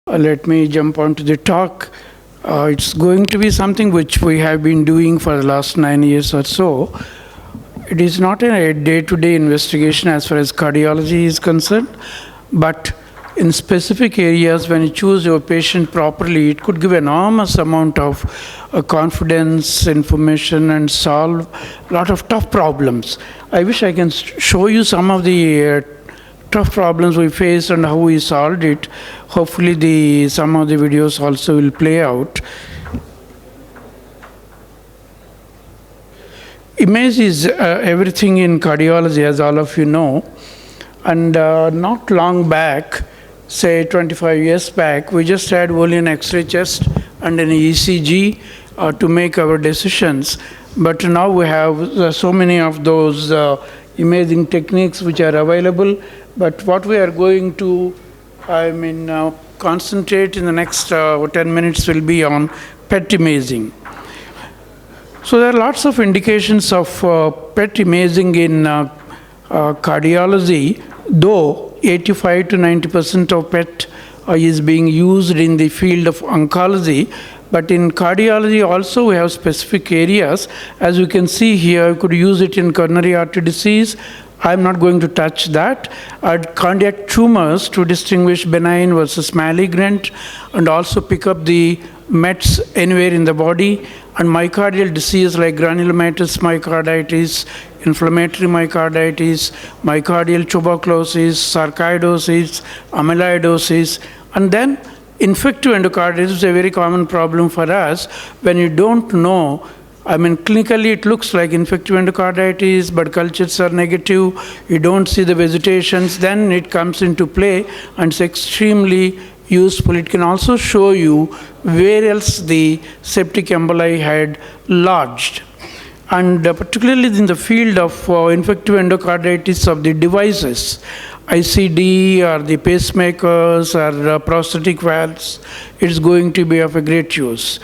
Let me jump onto the talk. It's going to be something which we have been doing for the last 9 years or so. It is not a day-to-day investigation as far as cardiology is concerned, but in specific areas, when you choose your patient properly, it could give enormous amount of confidence, information, and solve a lot of tough problems. I wish I can show you some of the tough problems we faced and how we solved it. Hopefully some of the videos also will play out. Image is everything in cardiology, as all of you know. And not long back, say 25 years back, we just had only an X-ray chest and an ECG to make our decisions. But now we have so many of those imaging techniques which are available. But what we are going to, concentrate in the next 10 minutes will be on PET imaging. So there are lots of indications of PET imaging in cardiology, though 85 to 90% of PET is being used in the field of oncology. But in cardiology also we have specific areas. As you can see here, you could use it in coronary artery disease. I'm not going to touch that. Cardiac tumors to distinguish benign versus malignant, and also pick up the METs anywhere in the body, and myocardial disease like granulomatous myocarditis, inflammatory myocarditis, myocardial tuberculosis, sarcoidosis, amyloidosis, and then infective endocarditis is a very common problem for us. When you don't know, clinically it looks like infective endocarditis, but cultures are negative, you don't see the visitations, then it comes into play and it's extremely useful. It can also show you where else the septic emboli had lodged. And particularly in the field of infective endocarditis of the devices, ICD or the pacemakers or prosthetic valves, it's going to be of a great use.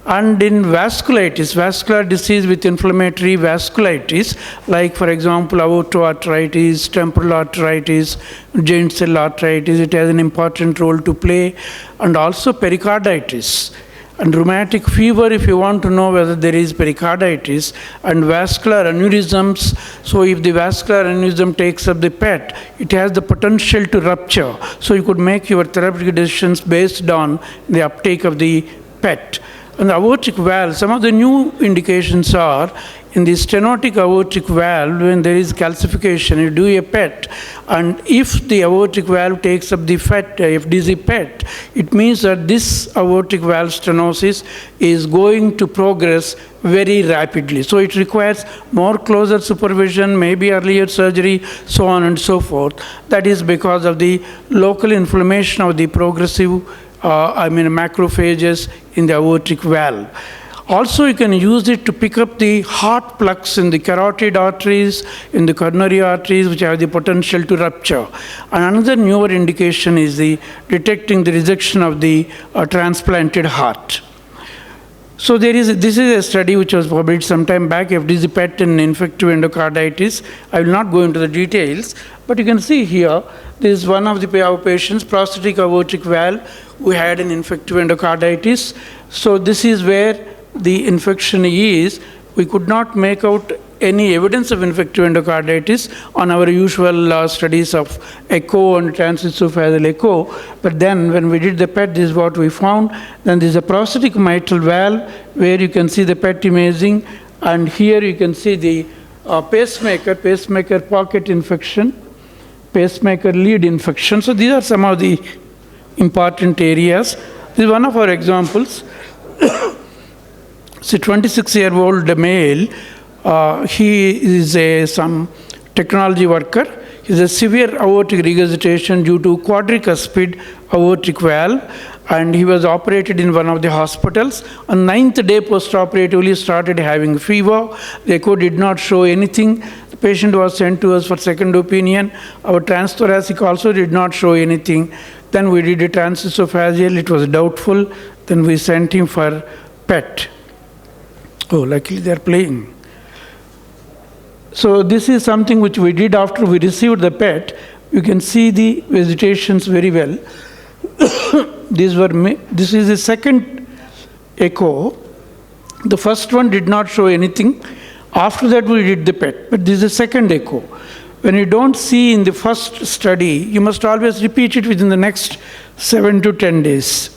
And in vasculitis, vascular disease with inflammatory vasculitis, like for example aortoarteritis, temporal arteritis, giant cell arteritis, it has an important role to play. And also pericarditis and rheumatic fever, if you want to know whether there is pericarditis, and vascular aneurysms. So if the vascular aneurysm takes up the PET, it has the potential to rupture. So you could make your therapeutic decisions based on the uptake of the PET. And the aortic valve, some of the new indications are in the stenotic aortic valve, when there is calcification, you do a PET, and if the aortic valve takes up the FDZ PET, it means that this aortic valve stenosis is going to progress very rapidly. So it requires more closer supervision, maybe earlier surgery, so on and so forth. That is because of the local inflammation of the progressive macrophages in the aortic valve. Also, you can use it to pick up the heart plaques in the carotid arteries, in the coronary arteries, which have the potential to rupture. And another newer indication is the detecting the rejection of the transplanted heart. So this is a study which was published some time back, FDZ PET in infective endocarditis. I will not go into the details, but you can see here, this is one of our patients, prosthetic aortic valve, who had an infective endocarditis. So this is where the infection is. We could not make out any evidence of infective endocarditis on our usual studies of echo and transesophageal echo. But then when we did the PET, this is what we found. Then there is a prosthetic mitral valve where you can see the PET imaging. And here you can see the pacemaker pocket infection, pacemaker lead infection. So these are some of the important areas. This is one of our examples. It's a 26-year-old male. He is some technology worker. He has a severe aortic regurgitation due to quadricuspid aortic valve, and he was operated in one of the hospitals. On 9th day post-operatively started having fever. The echo did not show anything. The patient was sent to us for second opinion. Our transthoracic also did not show anything. Then we did a transesophageal. It was doubtful. Then we sent him for PET. Oh, luckily they are playing. So this is something which we did after we received the PET. You can see the visitations very well. This is the second echo. The first one did not show anything. After that, we did the PET. But this is the second echo. When you don't see in the first study, you must always repeat it within the next 7 to 10 days.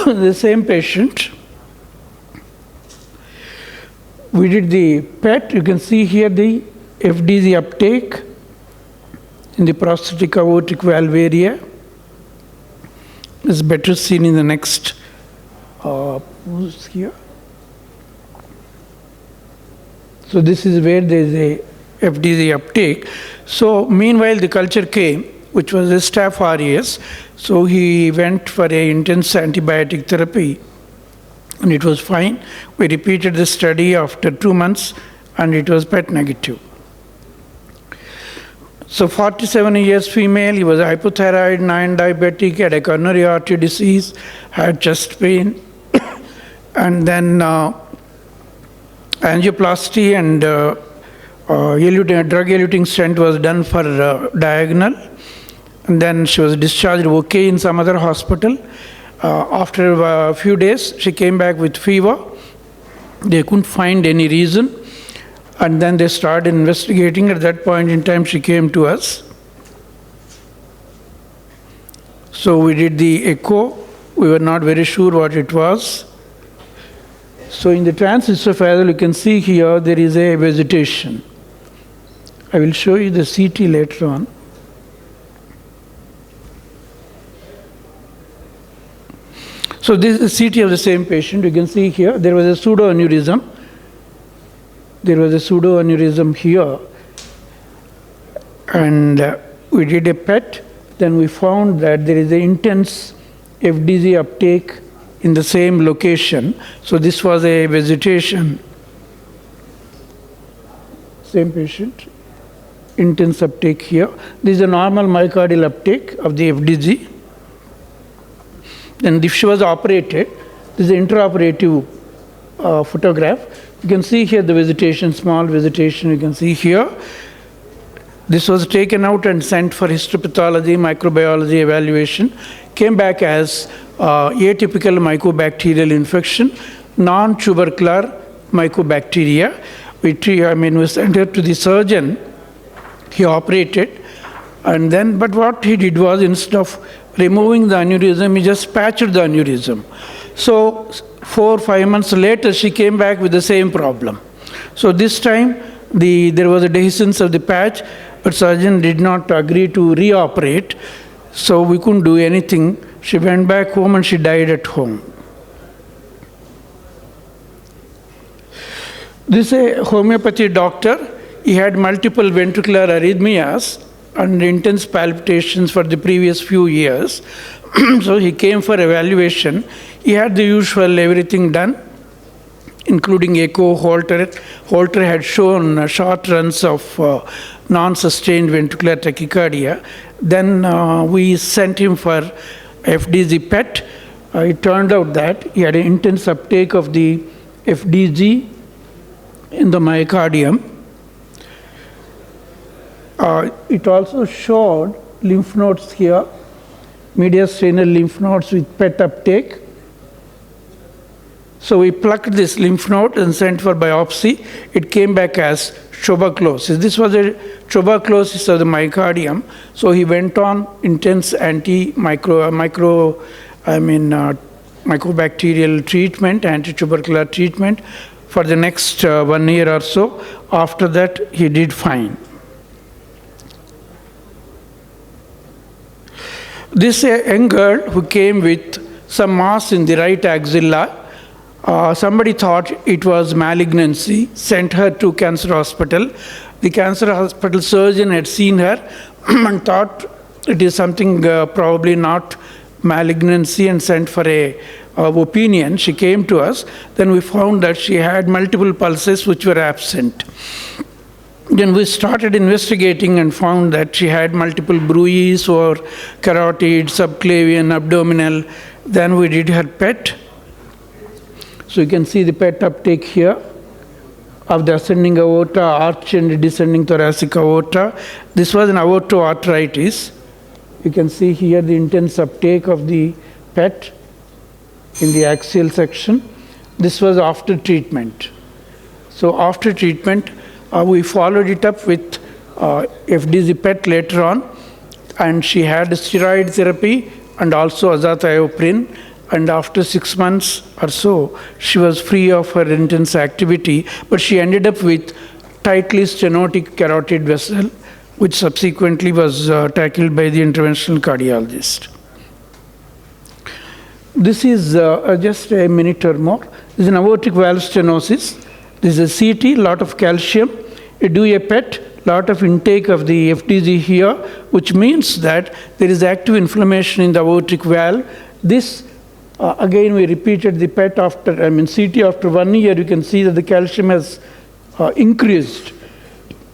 The same patient. We did the PET. You can see here the FDZ uptake in the prosthetic aortic valve area. It's better seen in the next here. So this is where there is a FDZ uptake. So meanwhile the culture came, which was a staph aureus. So he went for a intense antibiotic therapy and it was fine. We repeated the study after 2 months and it was PET negative. So 47 years female, he was hypothyroid, non-diabetic, had a coronary artery disease, had chest pain, and then angioplasty and drug-eluting stent was done for diagonal. And then she was discharged okay in some other hospital. After a few days, she came back with fever. They couldn't find any reason. And then they started investigating. At that point in time, she came to us. So we did the echo. We were not very sure what it was. So in the transesophageal, you can see here there is a vegetation. I will show you the CT later on. So this is the CT of the same patient. You can see here there was a pseudoaneurysm. There was a pseudoaneurysm here. And we did a PET. Then we found that there is an intense FDZ uptake in the same location. So this was a vegetation. Same patient. Intense uptake here. This is a normal myocardial uptake of the FDZ. Then if she was operated, this is an intraoperative photograph. You can see here the vegetation, small vegetation you can see here. This was taken out and sent for histopathology, microbiology evaluation. Came back as atypical mycobacterial infection, non-tubercular mycobacteria. We sent her to the surgeon. He operated. And then, but what he did was, instead of removing the aneurysm, he just patched the aneurysm. So 4 or 5 months later, she came back with the same problem. So this time, there was a dehiscence of the patch, but surgeon did not agree to reoperate. So we couldn't do anything. She went back home and she died at home. This is a homeopathy doctor. He had multiple ventricular arrhythmias and intense palpitations for the previous few years. So he came for evaluation. He had the usual everything done, including echo, Holter. Holter had shown short runs of non-sustained ventricular tachycardia. Then we sent him for FDZ PET. It turned out that he had an intense uptake of the FDZ in the myocardium. It also showed lymph nodes here, mediastinal lymph nodes with PET uptake. So we plucked this lymph node and sent for biopsy. It came back as tuberculosis. This was a tuberculosis of the myocardium. So he went on intense mycobacterial treatment, anti-tubercular treatment for the next 1 year or so. After that, he did fine. This young girl who came with some mass in the right axilla, somebody thought it was malignancy, sent her to cancer hospital. The cancer hospital surgeon had seen her and thought it is something probably not malignancy and sent for a opinion. She came to us. Then we found that she had multiple pulses which were absent. Then we started investigating and found that she had multiple bruits or carotid, subclavian, abdominal. Then we did her PET. So you can see the PET uptake here. of the ascending aorta, arch and descending thoracic aorta. This was an aortoarthritis. You can see here the intense uptake of the PET in the axial section. This was after treatment. So after treatment, we followed it up with FDZ PET later on, and she had steroid therapy and also azathioprine. And after 6 months or so, she was free of her intense activity, but she ended up with tightly stenotic carotid vessel, which subsequently was tackled by the interventional cardiologist. This is just a minute or more. This is an aortic valve stenosis. This is a CT, lot of calcium. You do a PET, lot of intake of the FDZ here, which means that there is active inflammation in the aortic valve. This again, we repeated the PET after, CT after 1 year. You can see that the calcium has increased.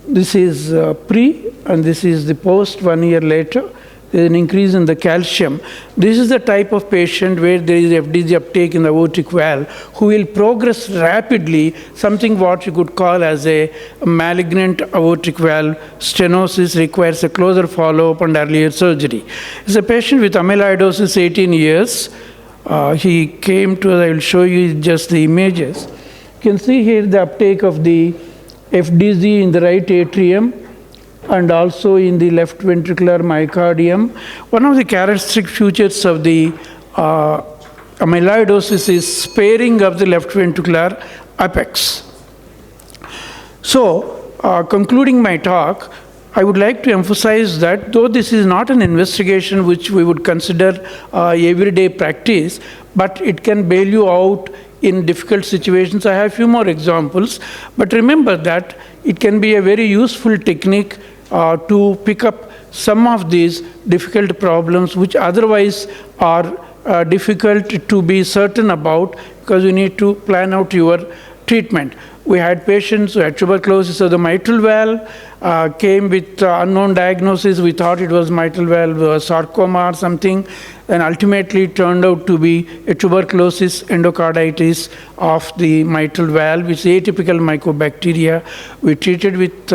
This is pre, and this is the post 1 year later. There is an increase in the calcium. This is the type of patient where there is FDZ uptake in the aortic valve, who will progress rapidly, something what you could call as a malignant aortic valve stenosis, requires a closer follow-up and earlier surgery. It's a patient with amyloidosis, 18 years. He came to us. I will show you just the images. You can see here the uptake of the FDZ in the right atrium and also in the left ventricular myocardium. One of the characteristic features of the amyloidosis is sparing of the left ventricular apex. So, concluding my talk, I would like to emphasize that though this is not an investigation which we would consider everyday practice, but it can bail you out in difficult situations. I have a few more examples, but remember that it can be a very useful technique to pick up some of these difficult problems which otherwise are difficult to be certain about, because you need to plan out your treatment. We had patients who had tuberculosis of the mitral valve, came with unknown diagnosis. We thought it was mitral valve sarcoma or something, and ultimately it turned out to be a tuberculosis endocarditis of the mitral valve. It's atypical mycobacteria. We treated with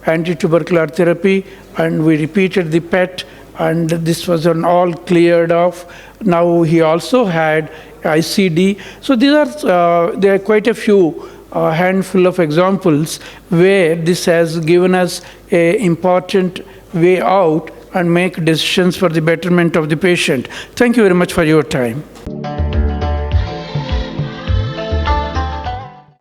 anti-tubercular therapy, and we repeated the PET, and this was all cleared off. Now he also had ICD. So these are there are quite a few handful of examples where this has given us an important way out and make decisions for the betterment of the patient. Thank you very much for your time.